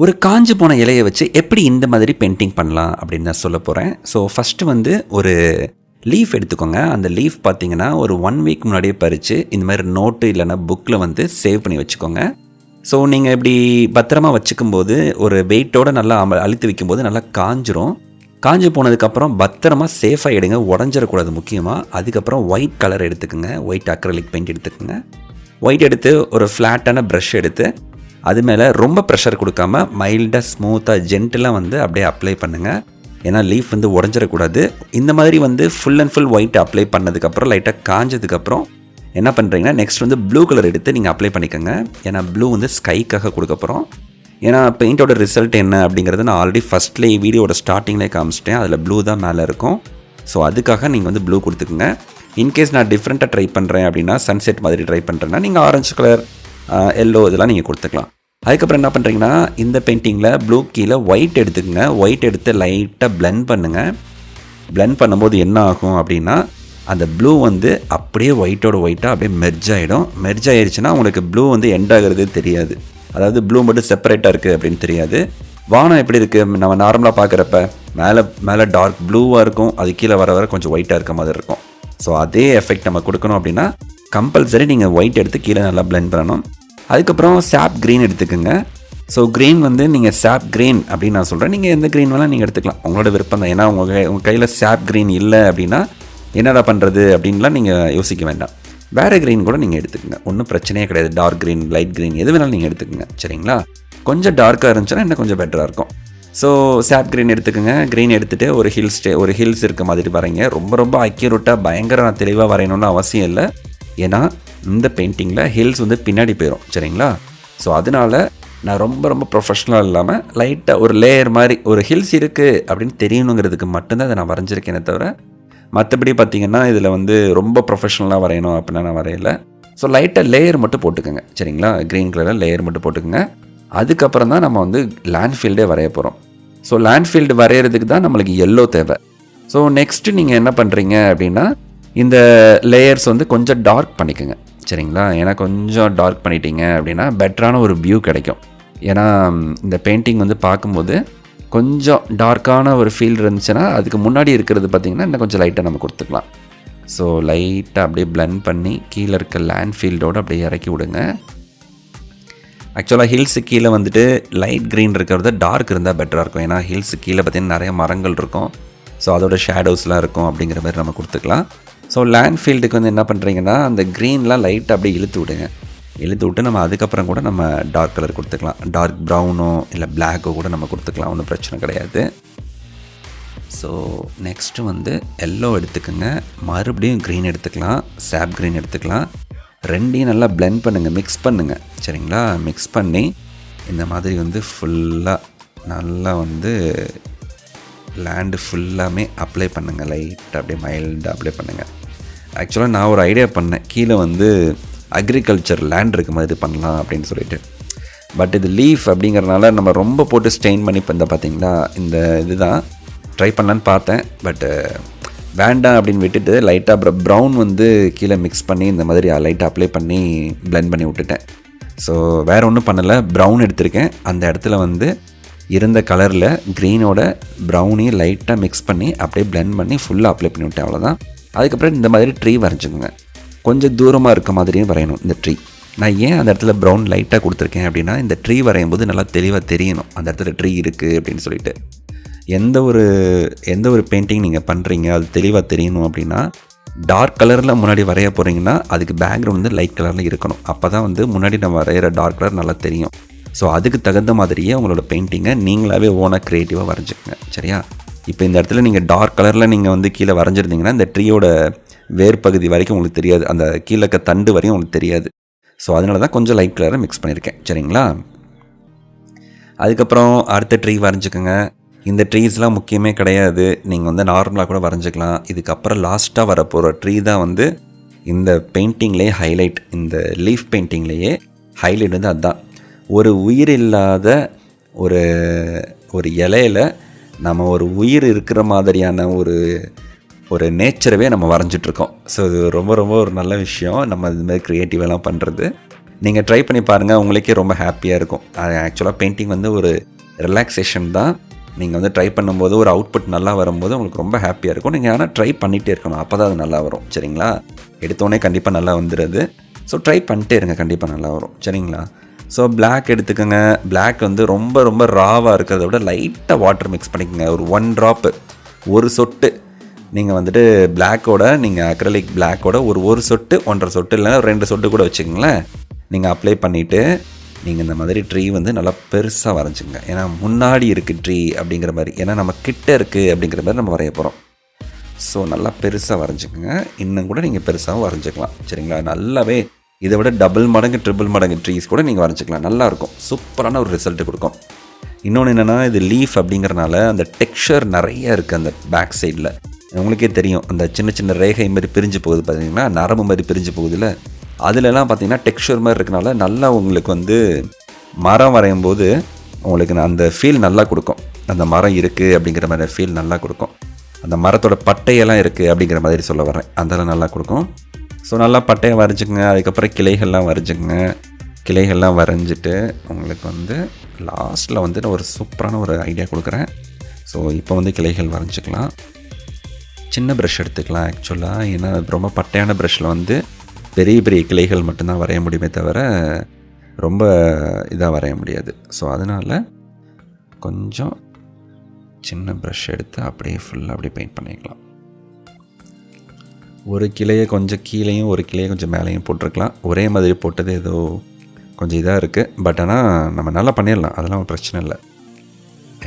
ஒரு காஞ்சு போன இலைய வச்சு எப்படி இந்த மாதிரி பெயிண்டிங் பண்ணலாம் அப்படின்னு நான் சொல்ல போகிறேன். ஸோ ஃபஸ்ட்டு வந்து ஒரு லீஃப் எடுத்துக்கோங்க. அந்த லீஃப் பார்த்தீங்கன்னா ஒரு 1 வீக் முன்னாடியே பறித்து இந்த மாதிரி நோட்டு இல்லைனா புக்கில் வந்து சேவ் பண்ணி வச்சுக்கோங்க. ஸோ நீங்கள் இப்படி பத்திரமா வச்சுக்கும்போது ஒரு வெயிட்டோடு நல்லா அழுத்தி வைக்கும்போது நல்லா காஞ்சிரும். காஞ்சி போனதுக்கப்புறம் பத்திரமா சேஃபாக எடுங்க, உடஞ்சிடக்கூடாது முக்கியமாக. அதுக்கப்புறம் ஒயிட் கலர் எடுத்துக்கோங்க, ஒயிட் அக்ரலிக் பெயிண்ட் எடுத்துக்கோங்க. ஒயிட் எடுத்து ஒரு ஃப்ளாட்டான ப்ரஷ் எடுத்து அது மேலே ரொம்ப ப்ரெஷர் கொடுக்காம மைல்டாக ஸ்மூத்தாக ஜென்டிலாக வந்து அப்படியே அப்ளை பண்ணுங்கள். ஏன்னா லீஃப் வந்து உடஞ்சிடக்கூடாது. இந்த மாதிரி வந்து full and full white apply பண்ணதுக்கப்புறம் லைட்டாக காஞ்சதுக்கப்புறம் என்ன பண்ணுறீங்கன்னா நெக்ஸ்ட் வந்து ப்ளூ கலர் எடுத்து நீங்கள் அப்ளை பண்ணிக்கோங்க. ஏன்னா ப்ளூ வந்து ஸ்கைக்காக கொடுக்க போகிறோம். ஏன்னா பெயிண்டோட ரிசல்ட் என்ன அப்படிங்கிறது நான் ஆல்ரெடி ஃபஸ்ட்லேயே வீடியோட ஸ்டார்டிங்லேயே காமிச்சிட்டேன். அதில் ப்ளூ தான் மேலே இருக்கும். ஸோ அதுக்காக நீங்கள் வந்து ப்ளூ கொடுத்துக்குங்க. இன்கேஸ் நான் டிஃப்ரெண்ட்டாக ட்ரை பண்ணுறேன் அப்படின்னா சன்செட் மாதிரி ட்ரை பண்ணுறேன்னா நீங்கள் ஆரஞ்சு கலர், எல்லோ இதெல்லாம் நீங்கள் கொடுத்துக்கலாம். அதுக்கப்புறம் என்ன பண்ணுறீங்கன்னா இந்த பெயிண்டிங்கில் ப்ளூ கீழே ஒயிட் எடுத்துக்கங்க. ஒயிட் எடுத்து லைட்டாக பிளெண்ட் பண்ணுங்கள். பிளெண்ட் பண்ணும்போது என்ன ஆகும் அப்படின்னா அந்த ப்ளூ வந்து அப்படியே ஒயிட்டாக அப்படியே மெர்ஜ் ஆகிடும். மெர்ஜ் ஆகிடுச்சுன்னா உங்களுக்கு ப்ளூ வந்து எண்ட் ஆகிறது தெரியாது. அதாவது ப்ளூ மட்டும் செப்பரேட்டாக இருக்குது அப்படின்னு தெரியாது. வானம் எப்படி இருக்குது, நம்ம நார்மலாக பார்க்குறப்ப மேலே டார்க் ப்ளூவாக இருக்கும், அது கீழே வர கொஞ்சம் ஒயிட்டாக இருக்க மாதிரி இருக்கும். ஸோ அதே எஃபெக்ட் நம்ம கொடுக்கணும் அப்படின்னா கம்பல்சரி நீங்கள் ஒயிட் எடுத்து கீழே நல்லா பிளெண்ட் பண்ணணும். அதுக்கப்புறம் சாப் க்ரீன் எடுத்துக்கோங்க. ஸோ க்ரீன் வந்து நீங்கள் சாப் க்ரீன் அப்படின்னு நான் சொல்கிறேன். நீங்கள் எந்த க்ரீன் வேணால் நீங்கள் எடுத்துக்கலாம், உங்களோட விருப்பம் தான். ஏன்னா உங்கள் கையில் சாப் க்ரீன் இல்லை அப்படின்னா என்னடா பண்ணுறது அப்படின்லாம் நீங்கள் யோசிக்க வேண்டாம். வேறு க்ரீன் கூட நீங்கள் எடுத்துக்கோங்க, ஒன்றும் பிரச்சனையே கிடையாது. டார்க் க்ரீன், லைட் க்ரீன் எது வேணாலும் நீங்கள் எடுத்துக்கோங்க, சரிங்களா? கொஞ்சம் டார்க்காக இருந்துச்சுன்னா இன்னும் கொஞ்சம் பெட்டராக இருக்கும். ஸோ சாப் க்ரீன் எடுத்துக்கோங்க. க்ரீன் எடுத்துகிட்டு ஒரு ஹில்ஸ் இருக்க மாதிரி வரைங்க. ரொம்ப அக்யூரேட்டாக பயங்கர தெளிவாக வரையணும்னு அவசியம் இல்லை. ஏன்னா இந்த பெயிண்டிங்கில் ஹில்ஸ் வந்து பின்னாடி போயிடும், சரிங்களா? ஸோ அதனால் நான் ரொம்ப ப்ரொஃபஷ்னலாக இல்லாமல் லைட்டாக ஒரு லேயர் மாதிரி ஒரு ஹில்ஸ் இருக்குது அப்படின்னு தெரியணுங்கிறதுக்கு மட்டும்தான் அதை நான் வரைஞ்சிருக்கேனே தவிர மற்றபடி பார்த்திங்கன்னா இதில் வந்து ரொம்ப ப்ரொஃபஷ்னலாக வரையணும் அப்படின்னா நான் வரையலை. ஸோ லைட்டாக லேயர் மட்டும் போட்டுக்கோங்க, சரிங்களா? க்ரீன் கலரில் லேயர் மட்டும் போட்டுக்கோங்க. அதுக்கப்புறம் தான் நம்ம வந்து லேண்ட்ஃபீல்டே வரைய போகிறோம். ஸோ லேண்ட்ஃபீல்டு வரைகிறதுக்கு தான் நம்மளுக்கு எல்லோ தேவை. ஸோ நெக்ஸ்ட்டு நீங்கள் என்ன பண்ணுறீங்க அப்படின்னா இந்த லேயர்ஸ் வந்து கொஞ்சம் டார்க் பண்ணிக்கோங்க, சரிங்களா? ஏன்னா கொஞ்சம் டார்க் பண்ணிட்டீங்க அப்படின்னா பெட்டரான ஒரு வியூ கிடைக்கும். ஏன்னா இந்த பெயிண்டிங் வந்து பார்க்கும்போது கொஞ்சம் டார்க்கான ஒரு ஃபீல் இருந்துச்சுன்னா அதுக்கு முன்னாடி இருக்கிறது பார்த்திங்கன்னா இன்னும் கொஞ்சம் லைட்டாக நம்ம கொடுத்துக்கலாம். ஸோ லைட்டாக அப்படியே பிளெண்ட் பண்ணி கீழே இருக்க லேண்ட்ஃபீல்டோடு அப்படியே இறக்கி விடுங்க. ஆக்சுவலாக ஹில்ஸு கீழே வந்துட்டு லைட் க்ரீன் இருக்கிறத டார்க் இருந்தால் பெட்டராக இருக்கும். ஏன்னா ஹில்ஸு கீழே பார்த்திங்கன்னா நிறைய மரங்கள் இருக்கும். ஸோ அதோட ஷேடோஸ்லாம் இருக்கும் அப்படிங்கிற மாதிரி நம்ம கொடுத்துக்கலாம். ஸோ லேண்ட்ஃபீல்டுக்கு வந்து என்ன பண்ணுறீங்கன்னா அந்த க்ரீன்லாம் லைட்டாக அப்படியே இழுத்து விட்டு நம்ம அதுக்கப்புறம் கூட நம்ம டார்க் கலர் கொடுத்துக்கலாம். டார்க் ப்ரௌனோ இல்லை பிளாக்கோ கூட நம்ம கொடுத்துக்கலாம், ஒன்றும் பிரச்சனை கிடையாது. ஸோ நெக்ஸ்ட்டு வந்து எல்லோ எடுத்துக்கோங்க. மறுபடியும் க்ரீன் எடுத்துக்கலாம், சாப் க்ரீன் எடுத்துக்கலாம். ரெண்டையும் நல்லா பிளெண்ட் பண்ணுங்கள், மிக்ஸ் பண்ணுங்கள், சரிங்களா? மிக்ஸ் பண்ணி இந்த மாதிரி வந்து ஃபுல்லாக நல்லா வந்து லேண்டு ஃபுல்லாமே அப்ளை பண்ணுங்கள். லைட்டாக அப்படியே மைல்டாக அப்ளை பண்ணுங்கள். ஆக்சுவலாக நான் ஒரு ஐடியா பண்ணேன், கீழே வந்து அக்ரிகல்ச்சர் லேண்ட் இருக்க மாதிரி பண்ணலாம் அப்படின்னு சொல்லிட்டு. பட் இது லீஃப் அப்படிங்கிறனால நம்ம ரொம்ப போட்டு ஸ்டெயின் பண்ணி பார்த்தீங்களா, இந்த இதுதான் ட்ரை பண்ணலான்னு பார்த்தேன். பட்டு வேண்டாம் அப்படின்னு விட்டுட்டு லைட்டாக ப்ரௌன் வந்து கீழே மிக்ஸ் பண்ணி இந்த மாதிரி லைட்டாக அப்ளை பண்ணி பிளெண்ட் பண்ணி விட்டுட்டேன். ஸோ வேறு ஒன்றும் பண்ணலை, ப்ரௌன் எடுத்திருக்கேன். அந்த இடத்துல வந்து இருந்த கலரில் க்ரீனோட ப்ரௌனையும் லைட்டாக மிக்ஸ் பண்ணி அப்படியே பிளெண்ட் பண்ணி ஃபுல்லாக அப்ளை பண்ணி விட்டேன், அவ்வளோதான். அதுக்கப்புறம் இந்த மாதிரி ட்ரீ வரைஞ்சிக்கோங்க. கொஞ்சம் தூரமாக இருக்க மாதிரியும் வரையணும் இந்த ட்ரீ. நான் ஏன் அந்த இடத்துல ப்ரௌன் லைட்டாக கொடுத்துருக்கேன் அப்படின்னா இந்த ட்ரீ வரையும் போது நல்லா தெளிவாக தெரியணும் அந்த இடத்துல ட்ரீ இருக்குது அப்படின்னு சொல்லிட்டு. எந்த ஒரு பெயிண்டிங் நீங்கள் பண்ணுறீங்க அது தெளிவாக தெரியணும் அப்படின்னா டார்க் கலரில் முன்னாடி வரைய போகிறீங்கன்னா அதுக்கு பேக்ரவுண்ட் வந்து லைட் கலரில் இருக்கணும். அப்போ தான் வந்து முன்னாடி நம்ம வரைகிற டார்க் கலர் நல்லா தெரியும். ஸோ அதுக்கு தகுந்த மாதிரியே உங்களோட பெயிண்டிங்கை நீங்களாகவே ஓனாக க்ரியேட்டிவாக வரைஞ்சிக்கோங்க, சரியா? இப்போ இந்த இடத்துல நீங்கள் டார்க் கலரில் நீங்கள் வந்து கீழே வரைஞ்சிருந்தீங்கன்னா இந்த ட்ரீயோட வேர் பகுதி வரைக்கும் உங்களுக்கு தெரியாது, அந்த கீழே இருக்க தண்டு வரையும் உங்களுக்கு தெரியாது. ஸோ அதனால தான் கொஞ்சம் லைட் கலரை மிக்ஸ் பண்ணியிருக்கேன், சரிங்களா? அதுக்கப்புறம் அடுத்த ட்ரீ வரைஞ்சிக்கோங்க. இந்த ட்ரீஸ்லாம் முக்கியமே கிடையாது, நீங்கள் வந்து நார்மலாக கூட வரைஞ்சிக்கலாம். இதுக்கப்புறம் லாஸ்ட்டாக வரப்போகிற ட்ரீ தான் வந்து இந்த பெயிண்டிங்லேயே ஹைலைட். இந்த லீஃப் பெயிண்டிங்லேயே ஹைலைட் வந்து அதுதான். ஒரு உயிர் இல்லாத ஒரு இலையில் நம்ம ஒரு உயிர் இருக்கிற மாதிரியான ஒரு நேச்சரவே நம்ம வரைஞ்சிட்ருக்கோம். ஸோ இது ரொம்ப ஒரு நல்ல விஷயம், நம்ம இதுமாதிரி க்ரியேட்டிவெல்லாம் பண்ணுறது. நீங்கள் ட்ரை பண்ணி பாருங்கள், உங்களுக்கே ரொம்ப ஹாப்பியாக இருக்கும். அது ஆக்சுவலாக பெயிண்டிங் வந்து ஒரு ரிலாக்ஸேஷன் தான். நீங்கள் வந்து ட்ரை பண்ணும்போது ஒரு அவுட்புட் நல்லா வரும்போது உங்களுக்கு ரொம்ப ஹாப்பியாக இருக்கும். நீங்கள் ஆனால் ட்ரை பண்ணிகிட்டே இருக்கணும், அப்போ தான் அது நல்லா வரும். சரிங்களா? எடுத்தோடனே கண்டிப்பாக நல்லா வந்துடுது. ஸோ ட்ரை பண்ணிட்டே இருங்க, கண்டிப்பாக நல்லா வரும். சரிங்களா? ஸோ பிளாக் எடுத்துக்கோங்க. பிளாக் வந்து ரொம்ப ரொம்ப ராவாக இருக்கிறத விட லைட்டாக வாட்டர் மிக்ஸ் பண்ணிக்கோங்க. ஒரு 1 ட்ராப்பு, ஒரு சொட்டு. நீங்கள் வந்துட்டு பிளாக்கோட, நீங்கள் அக்ரலிக் பிளாக்கோட ஒரு சொட்டு, 1.5 சொட்டு இல்லைன்னா 2 சொட்டு கூட வச்சுக்கோங்களேன். நீங்கள் அப்ளை பண்ணிவிட்டு நீங்கள் இந்த மாதிரி ட்ரீ வந்து நல்லா பெருசாக வரைஞ்சிங்க. ஏன்னா முன்னாடி இருக்குது ட்ரீ அப்படிங்கிற மாதிரி, ஏன்னா நம்ம கிட்ட இருக்குது அப்படிங்கிற மாதிரி நம்ம வரைய போகிறோம். ஸோ நல்லா பெருசாக வரைஞ்சிக்கோங்க. இன்னும் கூட நீங்கள் பெருசாகவும் வரைஞ்சிக்கலாம். சரிங்களா? நல்லாவே இதை விட டபுள் மடங்கு ட்ரிபிள் மடங்கு ட்ரீஸ் கூட நீங்கள் வரைஞ்சிக்கலாம். நல்லாயிருக்கும், சூப்பரான ஒரு ரிசல்ட்டு கொடுக்கும். இன்னொன்று என்னென்னா, இது லீஃப் அப்படிங்கிறனால அந்த டெக்ஸ்சர் நிறைய இருக்குது அந்த பேக் சைடில். உங்களுக்கே தெரியும், அந்த சின்ன சின்ன ரேகை மாதிரி பிரிஞ்சு போகுது பார்த்தீங்கன்னா, நரம்பு மாதிரி பிரிஞ்சு போகுதுல்ல, அதிலெல்லாம் பார்த்தீங்கன்னா டெக்ஸ்சர் மாதிரி இருக்கனால நல்லா உங்களுக்கு வந்து மரம் வரையும் போது உங்களுக்கு அந்த ஃபீல் நல்லா கொடுக்கும். அந்த மரம் இருக்குது அப்படிங்கிற மாதிரி ஃபீல் நல்லா கொடுக்கும். அந்த மரத்தோட பட்டையெல்லாம் இருக்குது அப்படிங்கிற மாதிரி சொல்ல வரேன், அதெல்லாம் நல்லா கொடுக்கும். ஸோ நல்லா பட்டையை வரைஞ்சிக்கங்க. அதுக்கப்புறம் கிளைகள்லாம் வரைஞ்சிக்கங்க. கிளைகள்லாம் வரைஞ்சிட்டு உங்களுக்கு வந்து லாஸ்ட்டில் வந்து ஒரு சூப்பரான ஒரு ஐடியா கொடுக்குறேன். ஸோ இப்போ வந்து கிளைகள் வரைஞ்சிக்கலாம். சின்ன ப்ரஷ் எடுத்துக்கலாம் ஆக்சுவலாக, ஏன்னா ரொம்ப பட்டையான ப்ரஷ்ஷில் வந்து பெரிய பெரிய கிளைகள் மட்டும்தான் வரைய முடியுமே தவிர ரொம்ப இதாக வரைய முடியாது. ஸோ அதனால் கொஞ்சம் சின்ன ப்ரஷ் எடுத்து அப்படியே ஃபுல்லாக அப்படியே பெயிண்ட் பண்ணிக்கலாம். ஒரு கிளையை கொஞ்சம் கீழேயும் ஒரு கிளையை கொஞ்சம் மேலேயும் போட்டிருக்கலாம். ஒரே மாதிரி போட்டது ஏதோ கொஞ்சம் இதாக இருக்குது. பட் ஆனால் நம்ம நல்லா பண்ணிடலாம், அதெல்லாம் ஒரு பிரச்சனை இல்லை.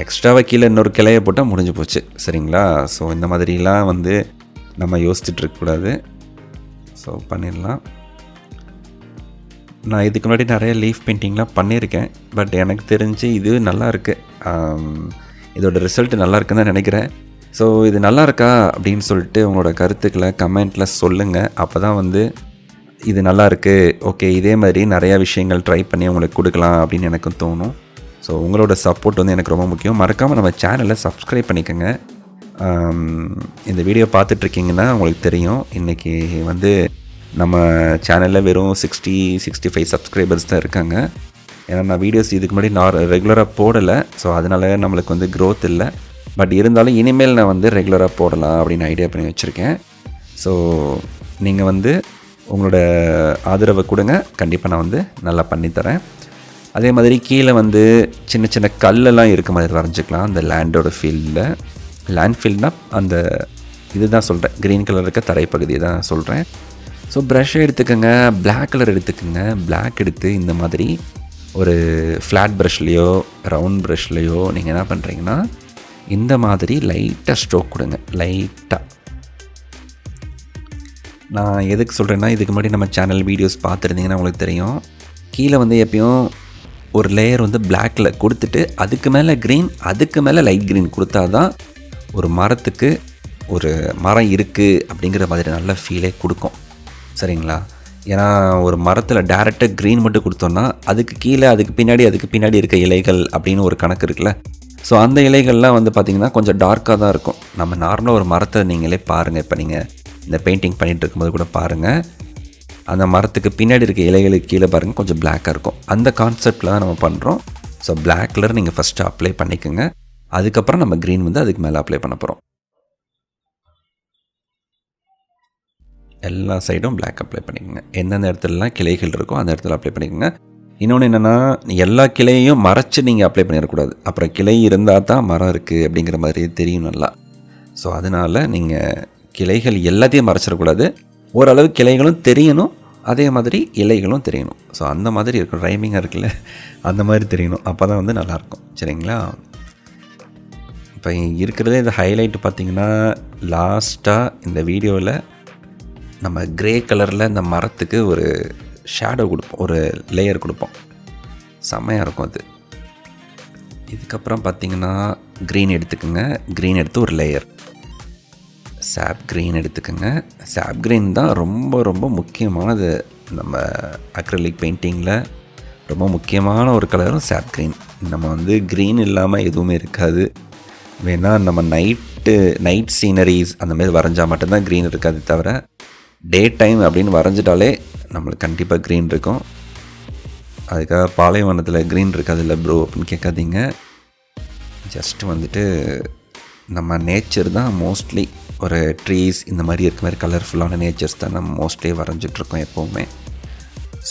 எக்ஸ்ட்ராவாக கீழே இன்னொரு கிளையை போட்டால் முடிஞ்சு போச்சு. சரிங்களா? ஸோ இந்த மாதிரிலாம் வந்து நம்ம யோசிச்சுட்டு இருக்கக்கூடாது. ஸோ பண்ணிடலாம். நான் இதுக்கு முன்னாடி நிறைய லீஃப் பெயிண்டிங்லாம் பண்ணியிருக்கேன். பட் எனக்கு தெரிஞ்சு இது நல்லாயிருக்கு. இதோட ரிசல்ட் நல்லா இருக்குன்னு தான் நினைக்கிறேன். ஸோ இது நல்லா இருக்கா அப்படின்னு சொல்லிட்டு உங்களோட கருத்துக்களை கமெண்ட்டில் சொல்லுங்கள். அப்போ தான் வந்து இது நல்லா இருக்குது, ஓகே இதே மாதிரி நிறையா விஷயங்கள் ட்ரை பண்ணி உங்களுக்கு கொடுக்கலாம் அப்படின்னு எனக்கும் தோணும். ஸோ உங்களோட சப்போர்ட் வந்து எனக்கு ரொம்ப முக்கியம். மறக்காமல் நம்ம சேனலை சப்ஸ்கிரைப் பண்ணிக்கோங்க. இந்த வீடியோ பார்த்துட்ருக்கீங்கன்னா உங்களுக்கு தெரியும், இன்றைக்கி வந்து நம்ம சேனலில் வெறும் 60-65 சப்ஸ்கிரைபர்ஸ் தான் இருக்காங்க. ஏன்னா நான் வீடியோஸ் இதுக்கு முன்னாடி ரெகுலராக போடலை. ஸோ அதனால் நம்மளுக்கு வந்து க்ரோத் இல்லை. பட் இருந்தாலும் இனிமேல் நான் வந்து ரெகுலராக போடலாம் அப்படின்னு ஐடியா பண்ணி வச்சுருக்கேன். ஸோ நீங்கள் வந்து உங்களோட ஆதரவை கொடுங்க, கண்டிப்பாக நான் வந்து நல்லா பண்ணித்தரேன். அதே மாதிரி கீழே வந்து சின்ன சின்ன கல்லெல்லாம் இருக்க மாதிரி வரைஞ்சிக்கலாம். அந்த லேண்டோட ஃபீல்டில், லேண்ட் ஃபீல்ட்னால் அந்த இது தான் சொல்கிறேன், க்ரீன் கலர் இருக்க தரைப்பகுதியை தான் சொல்கிறேன். ஸோ ப்ரஷ்ஷை எடுத்துக்கோங்க, பிளாக் கலர் எடுத்துக்கோங்க. பிளாக் எடுத்து இந்த மாதிரி ஒரு ஃப்ளாட் ப்ரஷ்லேயோ ரவுண்ட் ப்ரஷ்லேயோ நீங்கள் என்ன பண்ணுறீங்கன்னா இந்த மாதிரி லைட்டாக ஸ்ட்ரோக் கொடுங்க. லைட்டாக நான் எதுக்கு சொல்கிறேன்னா, இதுக்கு முன்னாடி நம்ம சேனல் வீடியோஸ் பார்த்துருந்தீங்கன்னா உங்களுக்கு தெரியும், கீழே வந்து எப்பயும் ஒரு லேயர் வந்து பிளாக்கில் கொடுத்துட்டு அதுக்கு மேலே க்ரீன், அதுக்கு மேலே லைட் க்ரீன் கொடுத்தா தான் ஒரு மரத்துக்கு ஒரு மரம் இருக்குது அப்படிங்கிற மாதிரி நல்ல ஃபீலே கொடுக்கும். சரிங்களா? ஏன்னா ஒரு மரத்தில் டேரெக்டாக க்ரீன் மட்டும் கொடுத்தோன்னா அதுக்கு கீழே அதுக்கு பின்னாடி இருக்க இலைகள் அப்படின்னு ஒரு கணக்கு இருக்குல்ல. ஸோ அந்த இலைகள்லாம் வந்து பார்த்திங்கன்னா கொஞ்சம் டார்க்காக தான் இருக்கும். நம்ம நார்மலாக ஒரு மரத்தை நீங்களே பாருங்கள், இப்போ நீங்கள் இந்த பெயிண்டிங் பண்ணிகிட்டு இருக்கும்போது கூட பாருங்கள், அந்த மரத்துக்கு பின்னாடி இருக்க இலைகளுக்கு கீழே பாருங்கள் கொஞ்சம் பிளாக்காக இருக்கும். அந்த கான்செப்டில் தான் நம்ம பண்ணுறோம். ஸோ பிளாக் கலர் நீங்கள் ஃபஸ்ட்டு அப்ளை பண்ணிக்கோங்க. அதுக்கப்புறம் நம்ம க்ரீன் வந்து அதுக்கு மேலே அப்ளை பண்ண போகிறோம். எல்லா சைடும் பிளாக் அப்ளை பண்ணிக்கோங்க. எந்தெந்த இடத்துலலாம் கிளைகள் இருக்கோ அந்த இடத்துல அப்ளை பண்ணிக்கோங்க. இன்னொன்று என்னென்னா, எல்லா கிளையையும் மறைச்சி நீங்கள் அப்ளை பண்ணிடக்கூடாது. அப்புறம் கிளை இருந்தால் தான் மரம் இருக்குது அப்படிங்கிற மாதிரி தெரியும் நல்லா. ஸோ அதனால் நீங்கள் கிளைகள் எல்லாத்தையும் மறைச்சிடக்கூடாது. ஓரளவு கிளைகளும் தெரியணும், அதே மாதிரி இலைகளும் தெரியணும். ஸோ அந்த மாதிரி இருக்கும், ரைமிங்காக இருக்குல்ல, அந்த மாதிரி தெரியணும். அப்போ தான் வந்து நல்லாயிருக்கும். சரிங்களா? இப்போ இருக்கிறதே இந்த ஹைலைட் பார்த்திங்கன்னா, லாஸ்ட்டாக இந்த வீடியோவில் நம்ம க்ரே கலரில் இந்த மரத்துக்கு ஒரு ஷேடோ கொடுப்போம், ஒரு லேயர் கொடுப்போம். செம்மையாக இருக்கும் அது. இதுக்கப்புறம் பார்த்திங்கன்னா க்ரீன் எடுத்துக்கோங்க. க்ரீன் எடுத்து ஒரு லேயர் சாப் க்ரீன் எடுத்துக்கோங்க. சாப் க்ரீன் தான் ரொம்ப ரொம்ப முக்கியமானது. நம்ம அக்ரிலிக் பெயிண்டிங்கில் ரொம்ப முக்கியமான ஒரு கலரும் சாப் க்ரீன். நம்ம வந்து க்ரீன் இல்லாமல் எதுவுமே இருக்காது. வேணால் நம்ம நைட் சீனரிஸ் அந்த மாதிரி வரைஞ்சால் மட்டும்தான் க்ரீன் இருக்காது, தவிர டே டைம் அப்படின்னு வரைஞ்சிட்டாலே நம்மளுக்கு கண்டிப்பாக க்ரீன் இருக்கும். அதுக்காக பாலைவனத்தில் க்ரீன் இருக்காதுல்ல ப்ரோ அப்படின்னு கேட்காதீங்க. ஜஸ்ட் வந்துட்டு நம்ம நேச்சர் தான் மோஸ்ட்லி ஒரு ட்ரீஸ் இந்த மாதிரி இருக்க மாதிரி கலர்ஃபுல்லான நேச்சர்ஸ் தான் நம்ம மோஸ்ட்லி வரைஞ்சிட்ருக்கோம் எப்போவுமே.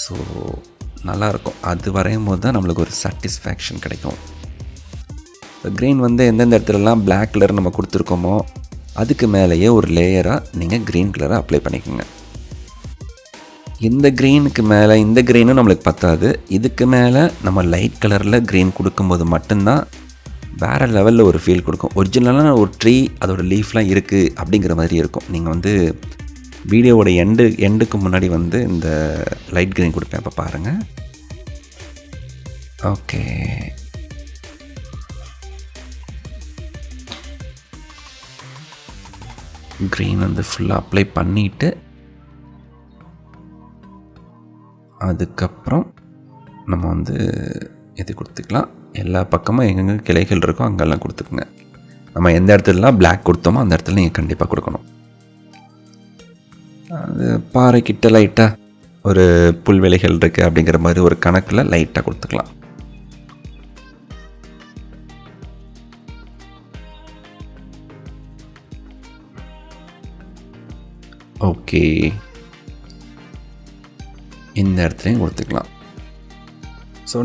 ஸோ நல்லாயிருக்கும். அது வரையும் போது தான் நம்மளுக்கு ஒரு சாட்டிஸ்ஃபேக்ஷன் கிடைக்கும். க்ரீன் வந்து எந்தெந்த இடத்துலலாம் பிளாக் கலர் நம்ம கொடுத்துருக்கோமோ அதுக்கு மேலேயே ஒரு லேயராக நீங்கள் க்ரீன் கலரை அப்ளை பண்ணிக்கோங்க. இந்த க்ரீனுக்கு மேலே இந்த க்ரீனும் நம்மளுக்கு பத்தாது. இதுக்கு மேலே நம்ம லைட் கலரில் க்ரீன் கொடுக்கும்போது மட்டும்தான் வேறு லெவலில் ஒரு ஃபீல் கொடுக்கும். ஒரிஜினலான ஒரு ட்ரீ அதோடய லீஃப்லாம் இருக்குது அப்படிங்கிற மாதிரி இருக்கும். நீங்கள் வந்து வீடியோவோட எண்டுக்கு முன்னாடி வந்து இந்த லைட் க்ரீன் கொடுப்பேன். இப்போ பாருங்கள். ஓகே, க்ரீன் வந்து ஃபுல்லாக அப்ளை பண்ணிவிட்டு அதுக்கப்புறம் நம்ம வந்து இது கொடுத்துக்கலாம். எல்லா பக்கமும் எங்கெங்கே கிளைகள் இருக்கோ அங்கெல்லாம் கொடுத்துக்குங்க. நம்ம எந்த இடத்துலலாம் பிளாக் கொடுத்தோமோ அந்த இடத்துல நீங்கள் கண்டிப்பாக கொடுக்கணும். அது பாறைக்கிட்ட லைட்டாக ஒரு புல்வெளிகள் இருக்குது அப்படிங்கிற மாதிரி ஒரு கணக்கில் லைட்டாக கொடுத்துக்கலாம். ஓகே, இந்த இடத்துலையும் கொடுத்துக்கலாம். ஸோ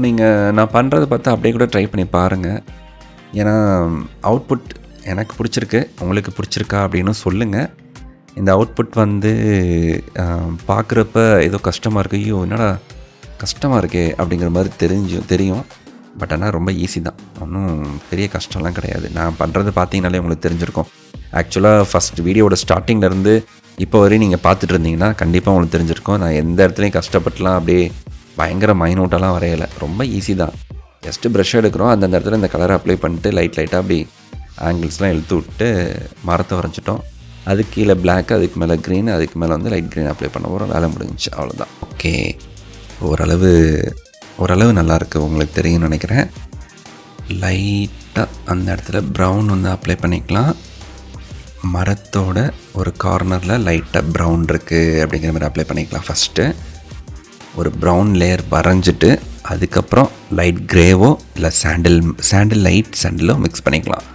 நான் பண்ணுறதை பார்த்தா அப்படியே கூட ட்ரை பண்ணி பாருங்கள். ஏன்னா அவுட்புட் எனக்கு பிடிச்சிருக்கு, உங்களுக்கு பிடிச்சிருக்கா அப்படின்னு சொல்லுங்கள். இந்த அவுட்புட் வந்து பார்க்குறப்ப ஏதோ கஷ்டமாக இருக்குது, ஐயோ என்னடா கஷ்டமாக இருக்கே அப்படிங்கிற மாதிரி தெரியும். பட் ஆனால் ரொம்ப ஈஸி தான், ஒன்றும் பெரிய கஷ்டம்லாம் கிடையாது. நான் பண்ணுறது பார்த்தீங்கனாலே உங்களுக்கு தெரிஞ்சிருக்கும். ஆக்சுவலாக ஃபஸ்ட் வீடியோட ஸ்டார்டிங்லேருந்து இப்போ வரையும் நீங்கள் பார்த்துட்டு இருந்தீங்கன்னா கண்டிப்பாக உங்களுக்கு தெரிஞ்சிருக்கும். நான் எந்த இடத்துலையும் கஷ்டப்பட்டுலாம் அப்படியே பயங்கர மைனூட்டெல்லாம் வரையலை, ரொம்ப ஈஸி தான். ஜஸ்ட்டு ப்ரஷ் எடுக்கிறோம், அந்தந்த இடத்துல இந்த கலரை அப்ளை பண்ணிட்டு லைட்டாக அப்படி ஆங்கிள்ஸ்லாம் இழுத்து விட்டு மரத்தை வரைஞ்சிட்டோம். அதுக்கு கீழே பிளாக், அதுக்கு மேலே க்ரீன், அதுக்கு மேலே வந்து லைட் க்ரீன் அப்ளை பண்ண போகிறோம். வேலை முடிஞ்சிச்சு, அவ்வளோதான். ஓகே, ஓரளவு நல்லாயிருக்கு, உங்களுக்கு தெரியும்னு நினைக்கிறேன். லைட்டாக அந்த இடத்துல ப்ரௌன் வந்து அப்ளை பண்ணிக்கலாம். மரத்தோட ஒரு கார்னரில் லைட்டாக ப்ரௌன் இருக்குது அப்படிங்கிற மாதிரி அப்ளை பண்ணிக்கலாம். ஃபஸ்ட்டு ஒரு ப்ரௌன் லேயர் வரைஞ்சிட்டு அதுக்கப்புறம் லைட் க்ரேவோ இல்லை சாண்டிலோ மிக்ஸ் பண்ணிக்கலாம்.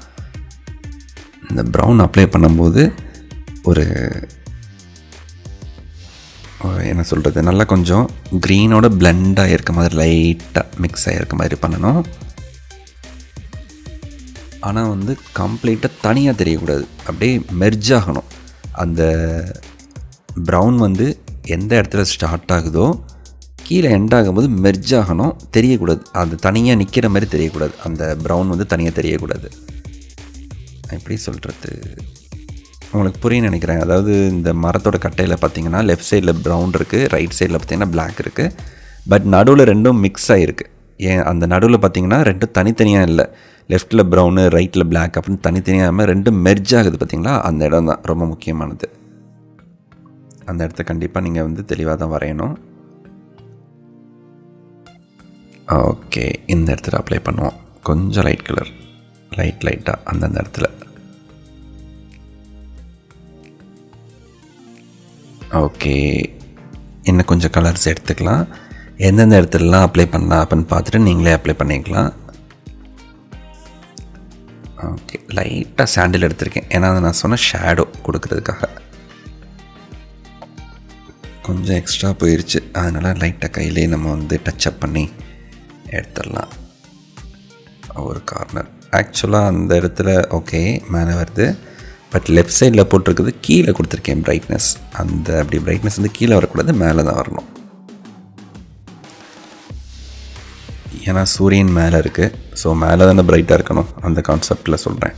இந்த ப்ரௌன் அப்ளை பண்ணும்போது ஒரு என்ன சொல்கிறது, நல்லா கொஞ்சம் க்ரீனோட பிளெண்டாக இருக்க மாதிரி லைட்டாக மிக்ஸ் ஆகிருக்க மாதிரி பண்ணணும். ஆனால் வந்து கம்ப்ளீட்டாக தனியாக தெரியக்கூடாது, அப்படியே மெர்ஜ் ஆகணும். அந்த ப்ரௌன் வந்து எந்த இடத்துல ஸ்டார்ட் ஆகுதோ கீழே எண்ட் ஆகும்போது மெர்ஜ் ஆகணும், தெரியக்கூடாது. அது தனியாக நிற்கிற மாதிரி தெரியக்கூடாது, அந்த ப்ரௌன் வந்து தனியாக தெரியக்கூடாது. எப்படி சொல்கிறது, உங்களுக்கு புரியுன்னு நினைக்கிறேன். அதாவது இந்த மரத்தோட கட்டையில் பார்த்தீங்கன்னா லெஃப்ட் சைடில் ப்ரௌன் இருக்குது, ரைட் சைடில் பார்த்தீங்கன்னா பிளாக் இருக்குது. பட் நடுவில் ரெண்டும் மிக்ஸ் ஆகிருக்கு. அந்த நடுவில் பார்த்தீங்கன்னா ரெண்டும் தனித்தனியாக இல்லை, லெஃப்ட்டில் ப்ரௌனு ரைட்டில் பிளாக் அப்படின்னு தனித்தனியாக ரெண்டும் மெர்ஜ் ஆகுது பார்த்தீங்களா, அந்த இடம் தான் ரொம்ப முக்கியமானது. அந்த இடத்த கண்டிப்பாக நீங்கள் வந்து தெளிவாக தான் வரையணும். ஓகே, இந்த இடத்துல அப்ளை பண்ணுவோம். கொஞ்சம் லைட் கலர் லைட்டாக அந்தந்த இடத்துல. ஓகே, இன்னும் கொஞ்சம் கலர்ஸ் எடுத்துக்கலாம். எந்தெந்த இடத்துலலாம் அப்ளை பண்ணலாம் அப்படின்னு பார்த்துட்டு நீங்களே அப்ளை பண்ணிக்கலாம். ஓகே, லைட்டாக சாண்டில் எடுத்திருக்கேன், ஏன்னா நான் சொன்ன ஷேடோ கொடுக்கறதுக்காக. கொஞ்சம் எக்ஸ்ட்ரா போயிடுச்சு, அதனால் லைட்டாக கையிலே நம்ம வந்து டச்சப் பண்ணி எடுத்துடலாம் ஒரு கார்னர். ஆக்சுவலாக அந்த இடத்துல ஓகே மேலே வருது, பட் லெஃப்ட் சைடில் போட்டிருக்குது கீழே கொடுத்துருக்கேன் பிரைட்னஸ். அப்படி பிரைட்னஸ் வந்து கீழே வரக்கூடாது, மேலே தான் வரணும். ஏன்னா சூரியன் மேலே இருக்குது, ஸோ மேலே தானே பிரைட்டாக இருக்கணும், அந்த கான்செப்டில் சொல்கிறேன்.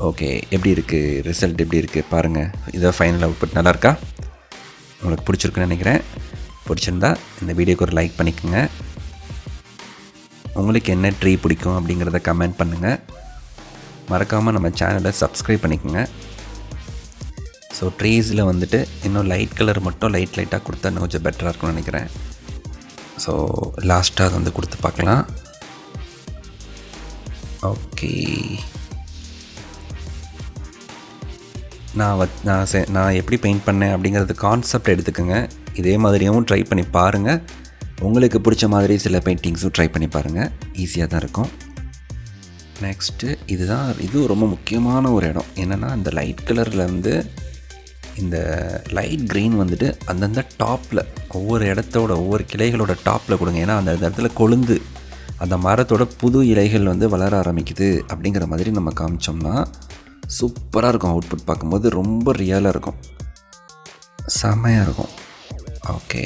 ஓகே, எப்படி இருக்குது ரிசல்ட், எப்படி இருக்குது பாருங்கள். இதை ஃபைனல் அவுட்புட் நல்லாயிருக்கா? உங்களுக்கு பிடிச்சிருக்குன்னு நினைக்கிறேன். பிடிச்சிருந்தா இந்த வீடியோக்கு ஒரு லைக் பண்ணிக்கோங்க. உங்களுக்கு என்ன ட்ரீ பிடிக்கும் அப்படிங்கிறத கமெண்ட் பண்ணுங்கள். மறக்காமல் நம்ம சேனலை சப்ஸ்கிரைப் பண்ணிக்கோங்க. ஸோ ட்ரீஸில் வந்துட்டு இன்னும் லைட் கலர் மட்டும் லைட்டாக கொடுத்தா கொஞ்சம் பெட்டராக இருக்கும்னு நினைக்கிறேன். ஸோ லாஸ்ட்டாக வந்து கொடுத்து பார்க்கலாம். ஓகே, நான் எப்படி பெயிண்ட் பண்ணேன் அப்படிங்கிறது கான்செப்ட் எடுத்துக்கோங்க. இதே மாதிரியும் ட்ரை பண்ணி பாருங்கள். உங்களுக்கு பிடிச்ச மாதிரி சில பெயிண்டிங்ஸும் ட்ரை பண்ணி பாருங்கள். ஈஸியாக தான் இருக்கும். நெக்ஸ்ட்டு இது ரொம்ப முக்கியமான ஒரு இடம். என்னென்னா இந்த லைட் கலரில் வந்து இந்த லைட் க்ரீன் வந்துட்டு அந்தந்த டாப்பில் ஒவ்வொரு கிளைகளோட டாப்பில் கொடுங்க. ஏன்னா அந்த இடத்துல கொழுந்து அந்த மரத்தோட புது இலைகள் வந்து வளர ஆரம்பிக்குது அப்படிங்கிற மாதிரி நம்ம காமிச்சோம்னா சூப்பராக இருக்கும். அவுட்புட் பார்க்கும்போது ரொம்ப ரியலாக இருக்கும், செம்மையாக இருக்கும். ஓகே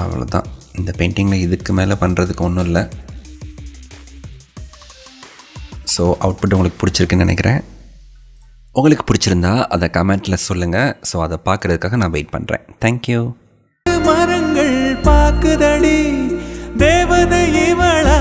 அவ்வளோதான். இந்த பெயிண்டிங்கில் இதுக்கு மேலே பண்ணுறதுக்கு ஒன்றும் இல்லை. ஸோ அவுட்புட் உங்களுக்கு பிடிச்சிருக்குன்னு நினைக்கிறேன். உங்களுக்கு பிடிச்சிருந்தா அதை கமெண்ட்டில் சொல்லுங்கள். ஸோ அதை பார்க்குறதுக்காக நான் வெயிட் பண்ணுறேன். தேங்க்யூ. மரங்கள் பாக்குதடி தேவதை இவளா